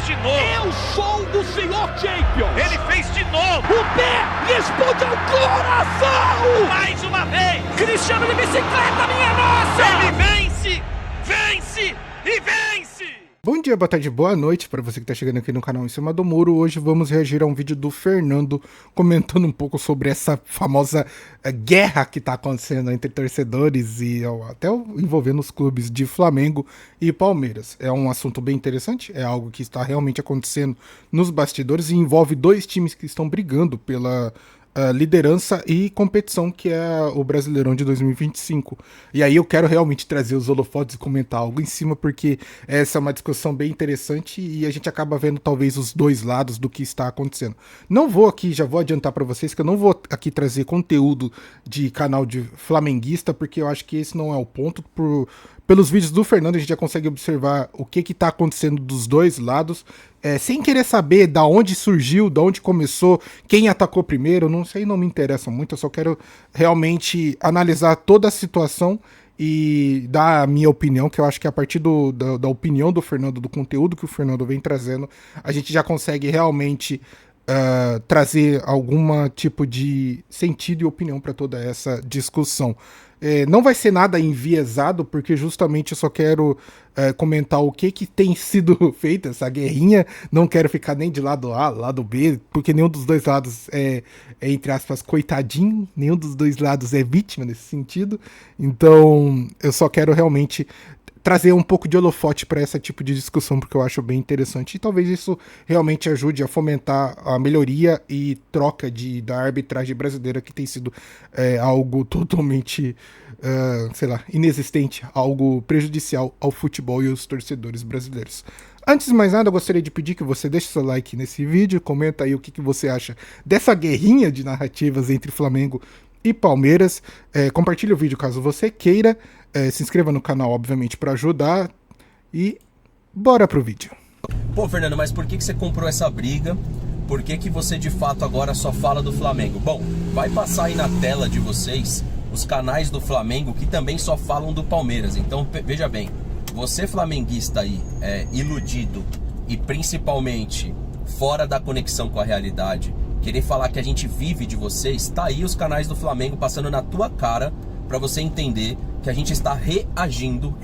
de novo. Eu sou o senhor Champions. Ele fez de novo. O pé responde ao coração. Mais uma vez. Cristiano de bicicleta, minha nossa. Ele vence, vence e vence. Bom dia, boa tarde, boa noite para você que está chegando aqui no canal Em Cima do Muro. Hoje vamos reagir a um vídeo do Fernando comentando um pouco sobre essa famosa guerra que está acontecendo entre torcedores e até envolvendo os clubes de Flamengo e Palmeiras. É um assunto bem interessante, é algo que está realmente acontecendo nos bastidores e envolve dois times que estão brigando pela liderança e competição, que é o Brasileirão de 2025. E aí eu quero realmente trazer os holofotes e comentar algo em cima, porque essa é uma discussão bem interessante e a gente acaba vendo talvez os dois lados do que está acontecendo. Não vou aqui, já vou adiantar para vocês que eu não vou aqui trazer conteúdo de canal de flamenguista, porque eu acho que esse não é o ponto. Pelos vídeos do Fernando a gente já consegue observar o que está acontecendo dos dois lados, sem querer saber da onde surgiu, da onde começou, quem atacou primeiro, não sei, não me interessa muito, eu só quero realmente analisar toda a situação e dar a minha opinião, que eu acho que a partir da opinião do Fernando, do conteúdo que o Fernando vem trazendo, a gente já consegue realmente trazer algum tipo de sentido e opinião para toda essa discussão. Não vai ser nada enviesado, porque justamente eu só quero comentar o que tem sido feito, essa guerrinha. Não quero ficar nem de lado A, lado B, porque nenhum dos dois lados é entre aspas, coitadinho, nenhum dos dois lados é vítima nesse sentido. Então, eu só quero realmente trazer um pouco de holofote para esse tipo de discussão, porque eu acho bem interessante. E talvez isso realmente ajude a fomentar a melhoria e troca da arbitragem brasileira, que tem sido algo totalmente, sei lá, inexistente, algo prejudicial ao futebol e aos torcedores brasileiros. Antes de mais nada, eu gostaria de pedir que você deixe seu like nesse vídeo, comenta aí o que você acha dessa guerrinha de narrativas entre Flamengo e Palmeiras. Compartilhe o vídeo caso você queira. Se inscreva no canal, obviamente, para ajudar. E bora pro vídeo. Pô, Fernando, mas por que você comprou essa briga? Por que você de fato agora só fala do Flamengo? Bom, vai passar aí na tela de vocês os canais do Flamengo que também só falam do Palmeiras. Então veja bem, você flamenguista aí, iludido e principalmente fora da conexão com a realidade, querer falar que a gente vive de vocês, tá aí os canais do Flamengo passando na tua cara para você entender que a gente está reagindo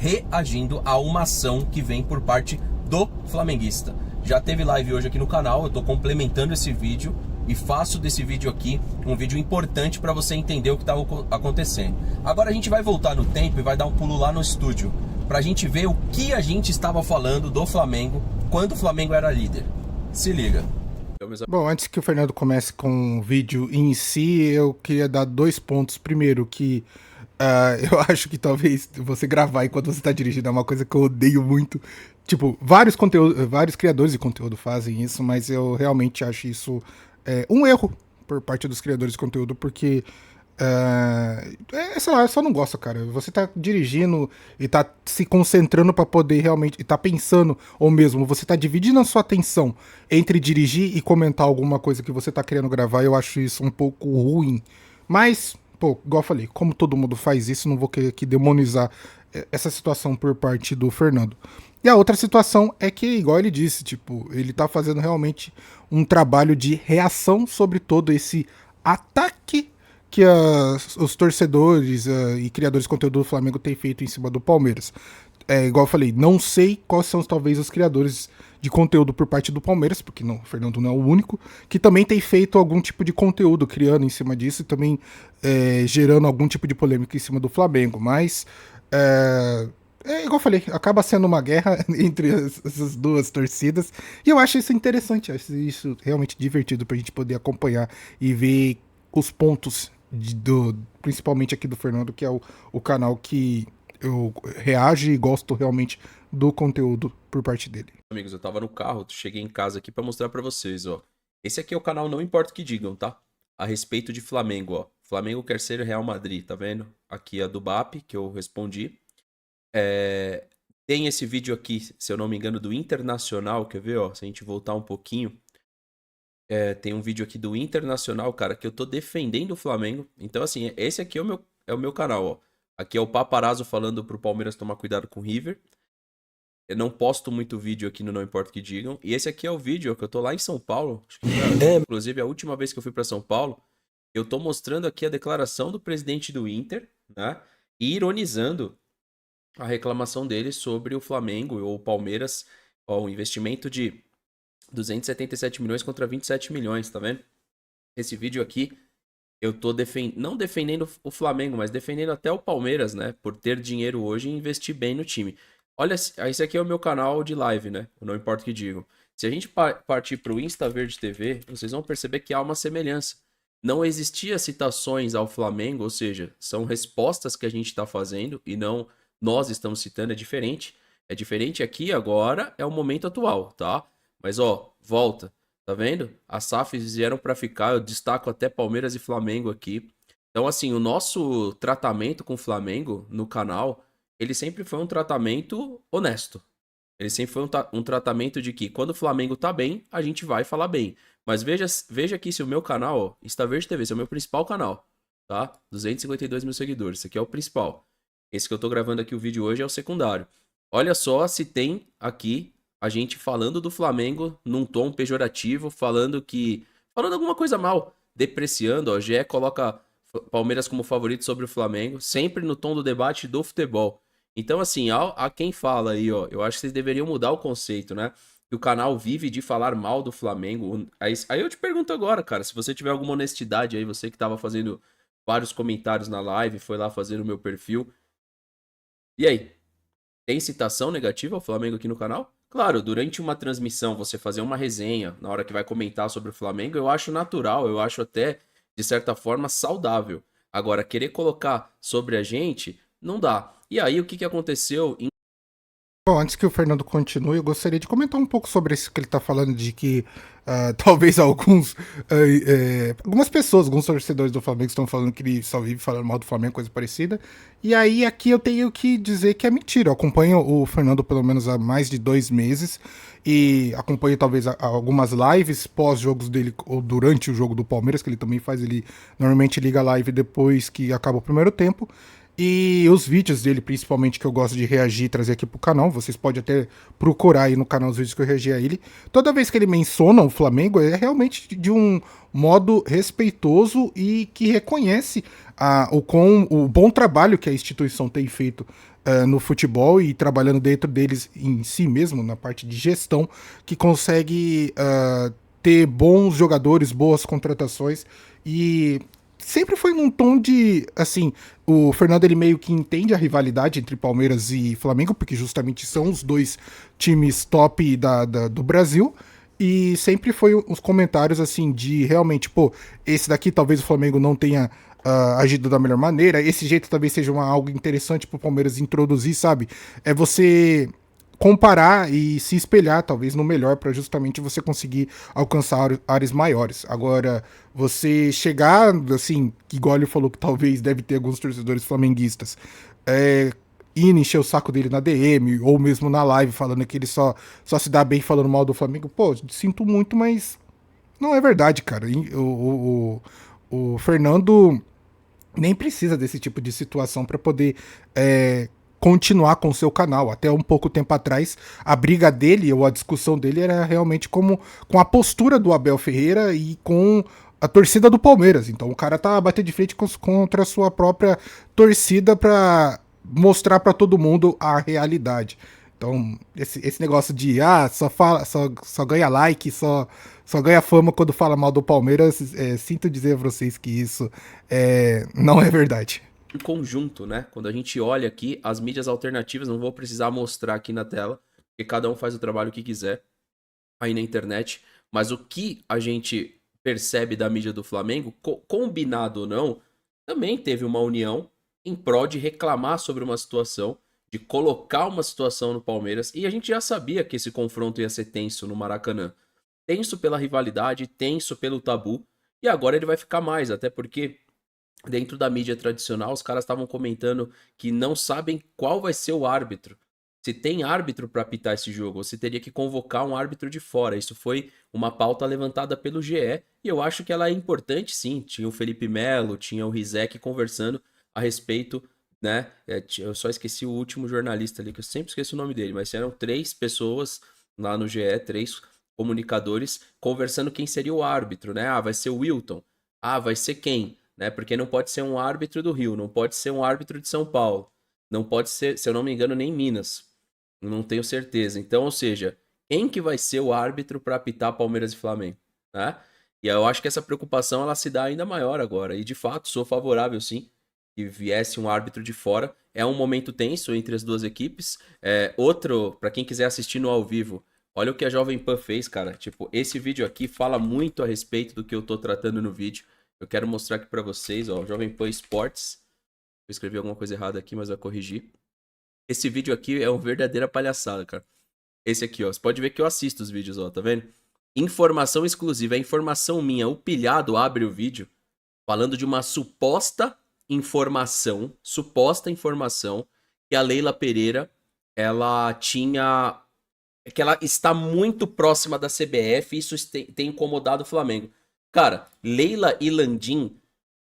a uma ação que vem por parte do flamenguista. Já teve live hoje aqui no canal, eu tô complementando esse vídeo e faço desse vídeo aqui um vídeo importante para você entender o que tá acontecendo. Agora a gente vai voltar no tempo e vai dar um pulo lá no estúdio pra gente ver o que a gente estava falando do Flamengo quando o Flamengo era líder. Se liga. Bom, antes que o Fernando comece com o vídeo em si, eu queria dar dois pontos. Primeiro, que eu acho que talvez você gravar enquanto você está dirigindo é uma coisa que eu odeio muito. Tipo, vários criadores de conteúdo fazem isso, mas eu realmente acho isso um erro por parte dos criadores de conteúdo, porque sei lá, eu só não gosto, cara. Você tá dirigindo e tá se concentrando pra poder realmente, e tá pensando, ou mesmo, você tá dividindo a sua atenção entre dirigir e comentar alguma coisa que você tá querendo gravar. Eu acho isso um pouco ruim. Mas, pô, igual eu falei, como todo mundo faz isso, não vou querer aqui demonizar essa situação por parte do Fernando. E a outra situação é que, igual ele disse, tipo, ele tá fazendo realmente um trabalho de reação sobre todo esse ataque que os torcedores e criadores de conteúdo do Flamengo têm feito em cima do Palmeiras. Igual eu falei, não sei quais são talvez os criadores de conteúdo por parte do Palmeiras, porque o Fernando não é o único, que também tem feito algum tipo de conteúdo criando em cima disso e também gerando algum tipo de polêmica em cima do Flamengo. Mas, igual eu falei, acaba sendo uma guerra entre essas duas torcidas, e eu acho isso interessante, acho isso realmente divertido pra gente poder acompanhar e ver os pontos principalmente aqui do Fernando, que é o canal que eu reajo e gosto realmente do conteúdo por parte dele. Amigos, eu tava no carro, cheguei em casa aqui pra mostrar pra vocês, ó. Esse aqui é o canal Não Importa o que Digam, tá? A respeito de Flamengo, ó. Flamengo quer ser Real Madrid, tá vendo? Aqui a do BAP, que eu respondi. Tem esse vídeo aqui, se eu não me engano, do Internacional, quer ver, ó? Se a gente voltar um pouquinho. Tem um vídeo aqui do Internacional, cara, que eu tô defendendo o Flamengo. Então, assim, esse aqui é o meu canal, ó. Aqui é o Paparazzo falando pro Palmeiras tomar cuidado com o River. Eu não posto muito vídeo aqui no Não Importa o que Digam. E esse aqui é o vídeo que eu tô lá em São Paulo. Acho que inclusive, a última vez que eu fui para São Paulo, eu tô mostrando aqui a declaração do presidente do Inter, né? E ironizando a reclamação dele sobre o Flamengo ou o Palmeiras, ó, um investimento de 277 milhões contra 27 milhões, tá vendo? Esse vídeo aqui, eu tô não defendendo o Flamengo, mas defendendo até o Palmeiras, né? Por ter dinheiro hoje e investir bem no time. Olha, esse aqui é o meu canal de live, né? Não importa o que digam. Se a gente partir pro Insta Verde TV, vocês vão perceber que há uma semelhança. Não existia citações ao Flamengo, ou seja, são respostas que a gente está fazendo e não nós estamos citando, é diferente. É diferente aqui agora, é o momento atual, tá? Mas ó, volta, tá vendo? As SAFs vieram para ficar, eu destaco até Palmeiras e Flamengo aqui. Então assim, o nosso tratamento com o Flamengo no canal, ele sempre foi um tratamento honesto. Ele sempre foi um tratamento de que quando o Flamengo tá bem, a gente vai falar bem. Mas veja aqui se o meu canal, ó, Insta Verde TV, esse é o meu principal canal, tá? 252 mil seguidores, esse aqui é o principal. Esse que eu tô gravando aqui o vídeo hoje é o secundário. Olha só se tem aqui a gente falando do Flamengo num tom pejorativo, falando alguma coisa mal, depreciando, ó, GE coloca Palmeiras como favorito sobre o Flamengo, sempre no tom do debate do futebol. Então, assim, a quem fala aí, ó, eu acho que vocês deveriam mudar o conceito, né? Que o canal vive de falar mal do Flamengo. Aí eu te pergunto agora, cara, se você tiver alguma honestidade aí, você que tava fazendo vários comentários na live, foi lá fazer o meu perfil. E aí? Tem citação negativa ao Flamengo aqui no canal? Claro, durante uma transmissão, você fazer uma resenha, na hora que vai comentar sobre o Flamengo, eu acho natural, eu acho até, de certa forma, saudável. Agora, querer colocar sobre a gente, não dá. E aí, o que aconteceu em... Bom, antes que o Fernando continue, eu gostaria de comentar um pouco sobre isso que ele tá falando, de que talvez algumas pessoas, alguns torcedores do Flamengo estão falando que ele só vive falando mal do Flamengo, coisa parecida. E aí aqui eu tenho que dizer que é mentira. Eu acompanho o Fernando pelo menos há mais de 2 meses e acompanho talvez algumas lives pós-jogos dele ou durante o jogo do Palmeiras, que ele também faz, ele normalmente liga a live depois que acaba o primeiro tempo. E os vídeos dele, principalmente, que eu gosto de reagir e trazer aqui pro canal, vocês podem até procurar aí no canal os vídeos que eu reagi a ele. Toda vez que ele menciona o Flamengo, é realmente de um modo respeitoso e que reconhece o bom trabalho que a instituição tem feito no futebol e trabalhando dentro deles em si mesmo, na parte de gestão, que consegue ter bons jogadores, boas contratações e... Sempre foi num tom de, assim, o Fernando ele meio que entende a rivalidade entre Palmeiras e Flamengo, porque justamente são os dois times top do Brasil, e sempre foi os comentários, assim, de realmente, pô, esse daqui talvez o Flamengo não tenha agido da melhor maneira, esse jeito talvez seja algo interessante pro Palmeiras introduzir, sabe? É você comparar e se espelhar, talvez, no melhor, para justamente você conseguir alcançar áreas maiores. Agora, você chegar, assim, igual ele falou que talvez deve ter alguns torcedores flamenguistas, indo encher o saco dele na DM, ou mesmo na live, falando que ele só se dá bem falando mal do Flamengo, pô, sinto muito, mas não é verdade, cara. O Fernando nem precisa desse tipo de situação para poder continuar com o seu canal. Até um pouco tempo atrás, a briga dele ou a discussão dele era realmente com a postura do Abel Ferreira e com a torcida do Palmeiras. Então o cara tá batendo de frente contra a sua própria torcida para mostrar para todo mundo a realidade. Então, esse negócio de só ganha like, só ganha fama quando fala mal do Palmeiras, sinto dizer a vocês que isso não é verdade. Em conjunto, né? Quando a gente olha aqui, as mídias alternativas, não vou precisar mostrar aqui na tela, porque cada um faz o trabalho que quiser aí na internet, mas o que a gente percebe da mídia do Flamengo, combinado ou não, também teve uma união em prol de reclamar sobre uma situação, de colocar uma situação no Palmeiras, e a gente já sabia que esse confronto ia ser tenso no Maracanã. Tenso pela rivalidade, tenso pelo tabu, e agora ele vai ficar mais, até porque dentro da mídia tradicional, os caras estavam comentando que não sabem qual vai ser o árbitro. Se tem árbitro para apitar esse jogo, você teria que convocar um árbitro de fora. Isso foi uma pauta levantada pelo GE e eu acho que ela é importante sim. Tinha o Felipe Melo, tinha o Rizek conversando a respeito né? Eu só esqueci o último jornalista ali, que eu sempre esqueço o nome dele, mas eram 3 pessoas lá no GE, 3 comunicadores, conversando quem seria o árbitro, né? Ah, vai ser o Wilton. Ah, vai ser quem? Né? Porque não pode ser um árbitro do Rio, não pode ser um árbitro de São Paulo, não pode ser, se eu não me engano, nem Minas. Não tenho certeza. Então, ou seja, quem que vai ser o árbitro para apitar Palmeiras e Flamengo, né? E eu acho que essa preocupação ela se dá ainda maior agora. E de fato, sou favorável sim que viesse um árbitro de fora. É um momento tenso entre as duas equipes. Outro, para quem quiser assistir no ao vivo, olha o que a Jovem Pan fez, cara. Tipo, esse vídeo aqui fala muito a respeito do que eu tô tratando no vídeo. Eu quero mostrar aqui para vocês, ó, Jovem Pan Esportes. Eu escrevi alguma coisa errada aqui, mas eu vou corrigir. Esse vídeo aqui é uma verdadeira palhaçada, cara. Esse aqui, ó. Você pode ver que eu assisto os vídeos, ó, tá vendo? Informação exclusiva, é informação minha. O Pilhado abre o vídeo falando de uma suposta informação que a Leila Pereira, ela tinha... que ela está muito próxima da CBF e isso tem incomodado o Flamengo. Cara, Leila e Landim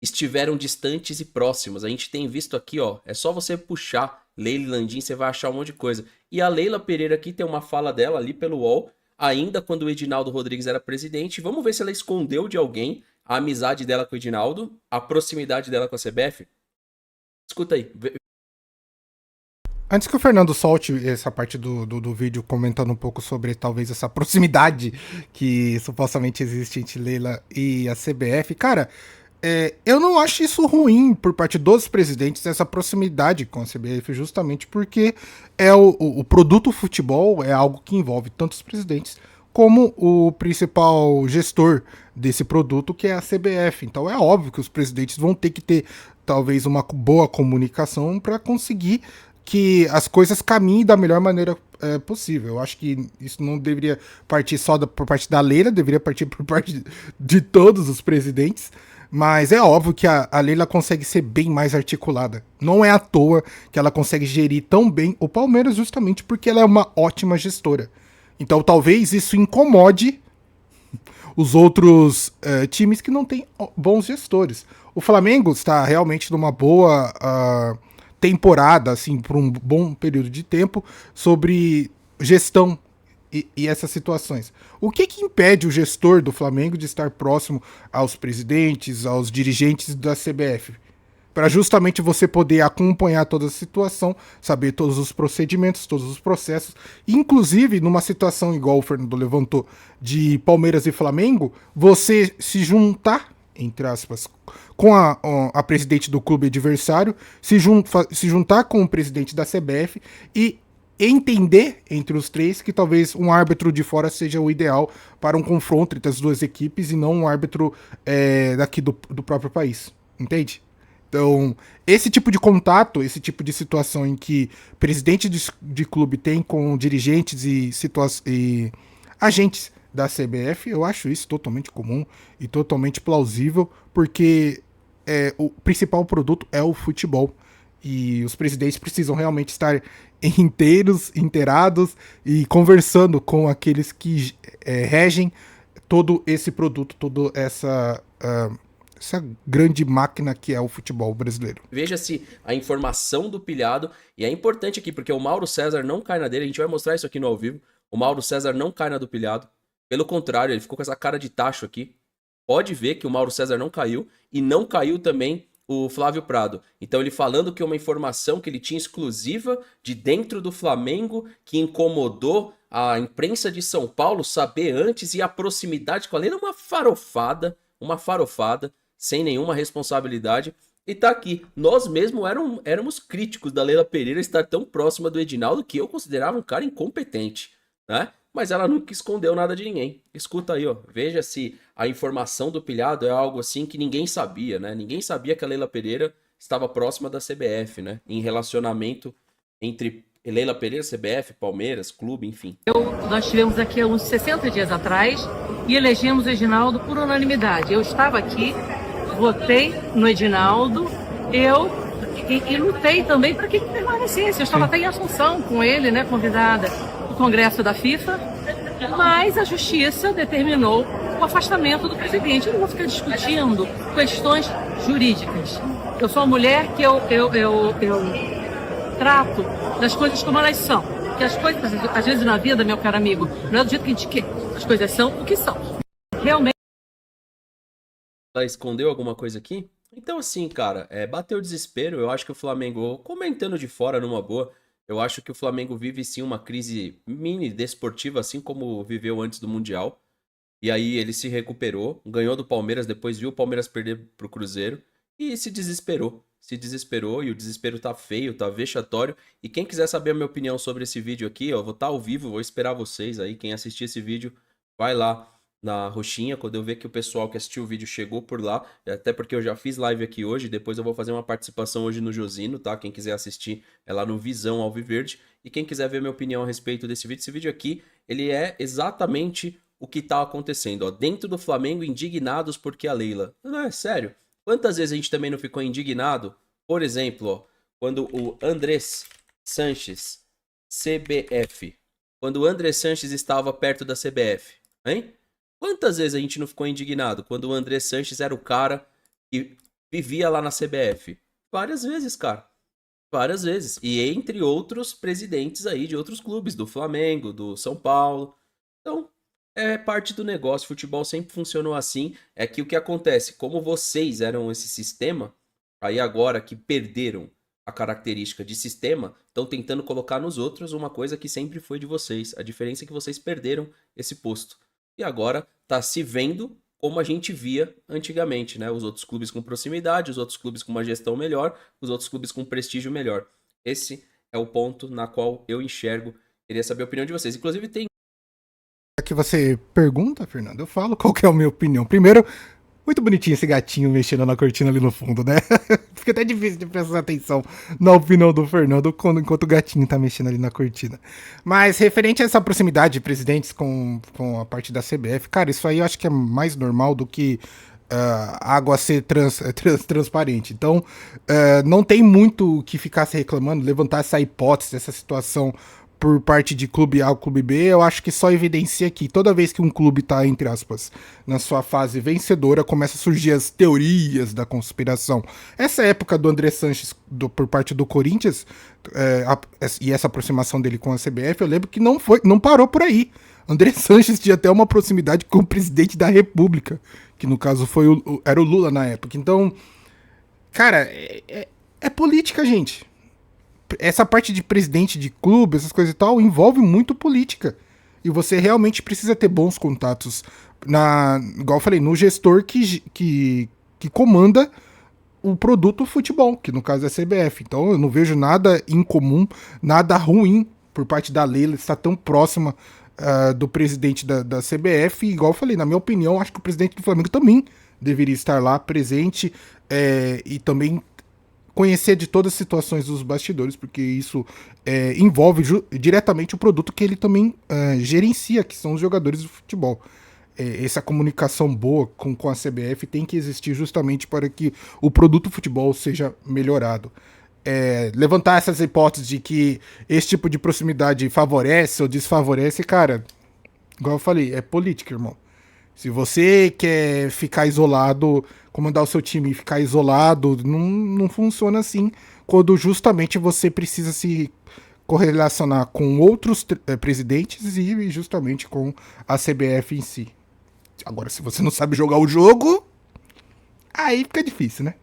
estiveram distantes e próximos. A gente tem visto aqui, ó, é só você puxar Leila e Landim, você vai achar um monte de coisa. E a Leila Pereira aqui tem uma fala dela ali pelo UOL, ainda quando o Edinaldo Rodrigues era presidente. Vamos ver se ela escondeu de alguém a amizade dela com o Edinaldo, a proximidade dela com a CBF. Escuta aí. Antes que o Fernando solte essa parte do vídeo comentando um pouco sobre talvez essa proximidade que supostamente existe entre Leila e a CBF, cara, eu não acho isso ruim por parte dos presidentes, essa proximidade com a CBF, justamente porque o produto futebol é algo que envolve tanto os presidentes como o principal gestor desse produto, que é a CBF. Então é óbvio que os presidentes vão ter que ter talvez uma boa comunicação para conseguir que as coisas caminhem da melhor maneira possível. Eu acho que isso não deveria partir só por parte da Leila, deveria partir por parte de todos os presidentes. Mas é óbvio que a Leila consegue ser bem mais articulada. Não é à toa que ela consegue gerir tão bem o Palmeiras, justamente porque ela é uma ótima gestora. Então talvez isso incomode os outros times que não têm bons gestores. O Flamengo está realmente numa boa temporada, assim, por um bom período de tempo, sobre gestão e essas situações. O que impede o gestor do Flamengo de estar próximo aos presidentes, aos dirigentes da CBF? Para justamente você poder acompanhar toda a situação, saber todos os procedimentos, todos os processos, inclusive numa situação igual o Fernando levantou de Palmeiras e Flamengo, você se juntar, entre aspas, com a presidente do clube adversário, se juntar com o presidente da CBF e entender entre os três que talvez um árbitro de fora seja o ideal para um confronto entre as duas equipes e não um árbitro daqui do próprio país, entende? Então, esse tipo de contato, esse tipo de situação em que presidente de clube tem com dirigentes e agentes da CBF, eu acho isso totalmente comum e totalmente plausível, porque o principal produto é o futebol. E os presidentes precisam realmente estar inteirados e conversando com aqueles que regem todo esse produto, toda essa grande máquina que é o futebol brasileiro. Veja-se a informação do Pilhado, e é importante aqui, porque o Mauro César não cai na dele, a gente vai mostrar isso aqui no ao vivo, o Mauro César não cai na do Pilhado, pelo contrário, ele ficou com essa cara de tacho aqui. Pode ver que o Mauro César não caiu, e não caiu também o Flávio Prado. Então ele falando que é uma informação que ele tinha exclusiva de dentro do Flamengo, que incomodou a imprensa de São Paulo saber antes, e a proximidade com a Leila, uma farofada, sem nenhuma responsabilidade. E tá aqui, nós mesmos éramos críticos da Leila Pereira estar tão próxima do Edinaldo, que eu considerava um cara incompetente, né? Mas ela nunca escondeu nada de ninguém. Escuta aí, ó. Veja se a informação do Pilhado é algo assim que ninguém sabia, né? Ninguém sabia que a Leila Pereira estava próxima da CBF, né? Em relacionamento entre Leila Pereira, CBF, Palmeiras, clube, enfim. Nós tivemos aqui uns 60 dias atrás e elegemos o Edinaldo por unanimidade. Eu estava aqui, votei no Edinaldo, e lutei também para que ele permanecesse. Eu estava até em Assunção com ele, né, convidada ao Congresso da FIFA, mas a Justiça determinou o afastamento do presidente. Eu não vou ficar discutindo questões jurídicas. Eu sou uma mulher que eu trato das coisas como elas são. Porque as coisas, às vezes na vida, meu caro amigo, não é do jeito que a gente quer. As coisas são o que são. Realmente. Ela escondeu alguma coisa aqui? Então, assim, cara, bateu o desespero. Eu acho que o Flamengo, comentando de fora numa boa, eu acho que o Flamengo vive sim uma crise mini desportiva, assim como viveu antes do Mundial. E aí ele se recuperou, ganhou do Palmeiras, depois viu o Palmeiras perder pro Cruzeiro e se desesperou. Se desesperou e o desespero tá feio, tá vexatório. E quem quiser saber a minha opinião sobre esse vídeo aqui, ó, eu vou estar ao vivo, vou esperar vocês aí. Quem assistir esse vídeo, vai lá na roxinha, quando eu ver que o pessoal que assistiu o vídeo chegou por lá, até porque eu já fiz live aqui hoje, depois eu vou fazer uma participação hoje no Josino, tá? Quem quiser assistir é lá no Visão Alviverde. E quem quiser ver minha opinião a respeito desse vídeo, esse vídeo aqui, ele é exatamente o que tá acontecendo, ó. Dentro do Flamengo, indignados porque a Leila. Não, é sério. Quantas vezes a gente também não ficou indignado? Por exemplo, ó, quando o Andrés Sanches, CBF, quando o Andrés Sanches estava perto da CBF, hein? Quantas vezes a gente não ficou indignado quando o Andrés Sanches era o cara que vivia lá na CBF? Várias vezes, cara. Várias vezes. E entre outros presidentes aí de outros clubes, do Flamengo, do São Paulo. Então, é parte do negócio. Futebol sempre funcionou assim. É que o que acontece, como vocês eram esse sistema, aí agora que perderam a característica de sistema, estão tentando colocar nos outros uma coisa que sempre foi de vocês. A diferença é que vocês perderam esse posto. E agora tá se vendo como a gente via antigamente, né? Os outros clubes com proximidade, os outros clubes com uma gestão melhor, os outros clubes com prestígio melhor. Esse é o ponto na qual eu enxergo. Queria saber a opinião de vocês. Inclusive tem... Que você pergunta, Fernando, eu falo qual que é a minha opinião. Primeiro, muito bonitinho esse gatinho mexendo na cortina ali no fundo, né? Fica até difícil de prestar atenção na opinião do Fernando enquanto o gatinho tá mexendo ali na cortina. Mas referente a essa proximidade de presidentes com a parte da CBF, cara, isso aí eu acho que é mais normal do que a água ser transparente. Então, não tem muito o que ficar se reclamando, levantar essa hipótese, essa situação por parte de clube A ou clube B, eu acho que só evidencia que toda vez que um clube tá, entre aspas, na sua fase vencedora, começa a surgir as teorias da conspiração. Essa época do André Sanches por parte do Corinthians, e essa aproximação dele com a CBF, eu lembro que não parou por aí. André Sanches tinha até uma proximidade com o presidente da República, que no caso era o Lula na época. Então, cara, é política, gente. Essa parte de presidente de clube, essas coisas e tal, envolve muito política. E você realmente precisa ter bons contatos, igual eu falei, no gestor que comanda o produto futebol, que no caso é a CBF. Então eu não vejo nada incomum, nada ruim por parte da Leila estar tão próxima do presidente da CBF. E, igual eu falei, na minha opinião, acho que o presidente do Flamengo também deveria estar lá presente e também conhecer de todas as situações dos bastidores, porque isso envolve diretamente o produto que ele também gerencia, que são os jogadores de futebol. Essa comunicação boa com a CBF tem que existir justamente para que o produto futebol seja melhorado. Levantar essas hipóteses de que esse tipo de proximidade favorece ou desfavorece, cara, igual eu falei, é política, irmão. Se você quer ficar isolado, comandar o seu time e ficar isolado, não funciona assim, quando justamente você precisa se correlacionar com outros presidentes e justamente com a CBF em si. Agora, se você não sabe jogar o jogo, aí fica difícil, né?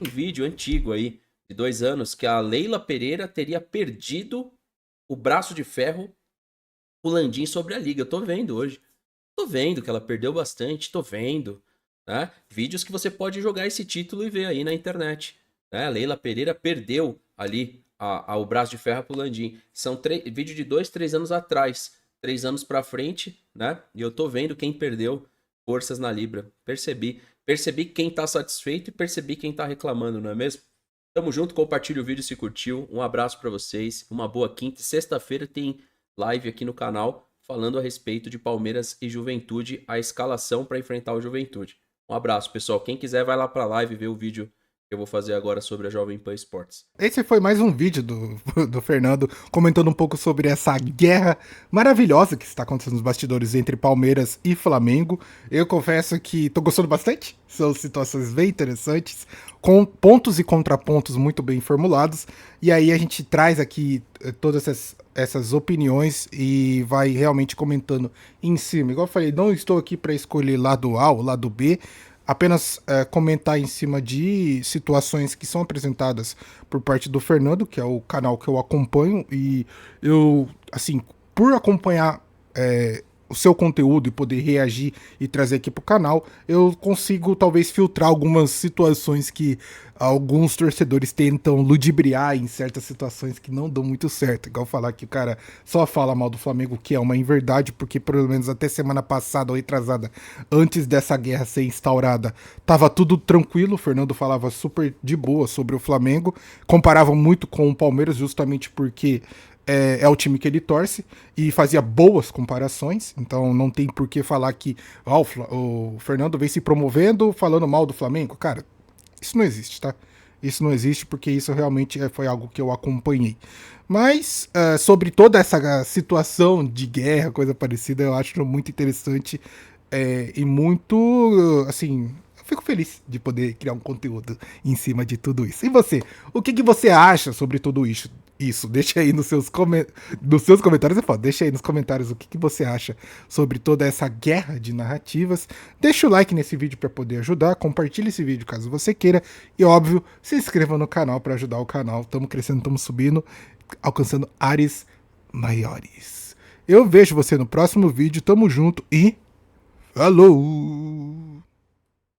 Um vídeo antigo aí, de 2 anos, que a Leila Pereira teria perdido o braço de ferro, o Landim sobre a liga. Eu tô vendo hoje. Tô vendo que ela perdeu bastante, tô vendo, né? Vídeos que você pode jogar esse título e ver aí na internet, né? Leila Pereira perdeu ali o braço de ferro pro Landim. São vídeo de 2, 3 anos atrás, 3 anos pra frente, né? E eu tô vendo quem perdeu forças na Libra. Percebi quem tá satisfeito e percebi quem tá reclamando, não é mesmo? Tamo junto, compartilha o vídeo se curtiu. Um abraço pra vocês, uma boa quinta. Sexta-feira tem live aqui no canal, falando a respeito de Palmeiras e Juventude, a escalação para enfrentar o Juventude. Um abraço, pessoal. Quem quiser vai lá para a live ver o vídeo eu vou fazer agora sobre a Jovem Pan Esportes. Esse foi mais um vídeo do Fernando comentando um pouco sobre essa guerra maravilhosa que está acontecendo nos bastidores entre Palmeiras e Flamengo. Eu confesso que tô gostando bastante, são situações bem interessantes, com pontos e contrapontos muito bem formulados, e aí a gente traz aqui todas essas opiniões e vai realmente comentando em cima. Igual eu falei, não estou aqui para escolher lado A ou lado B, apenas comentar em cima de situações que são apresentadas por parte do Fernando, que é o canal que eu acompanho, e eu, assim, por acompanhar o seu conteúdo e poder reagir e trazer aqui pro canal, eu consigo talvez filtrar algumas situações que alguns torcedores tentam ludibriar em certas situações que não dão muito certo. Igual falar que o cara só fala mal do Flamengo, que é uma inverdade, porque pelo menos até semana passada ou retrasada, antes dessa guerra ser instaurada, tava tudo tranquilo. O Fernando falava super de boa sobre o Flamengo, comparava muito com o Palmeiras justamente porque é o time que ele torce, e fazia boas comparações, então não tem por que falar que o Fernando vem se promovendo falando mal do Flamengo. Cara, isso não existe, tá? Isso não existe porque isso realmente foi algo que eu acompanhei. Mas sobre toda essa situação de guerra, coisa parecida, eu acho muito interessante e muito, assim, fico feliz de poder criar um conteúdo em cima de tudo isso. E você? O que você acha sobre tudo isso? Deixa aí nos seus comentários, deixa aí nos comentários o que você acha sobre toda essa guerra de narrativas. Deixa o like nesse vídeo para poder ajudar, compartilhe esse vídeo caso você queira e, óbvio, se inscreva no canal para ajudar o canal. Estamos crescendo, estamos subindo, alcançando áreas maiores. Eu vejo você no próximo vídeo, tamo junto e falou!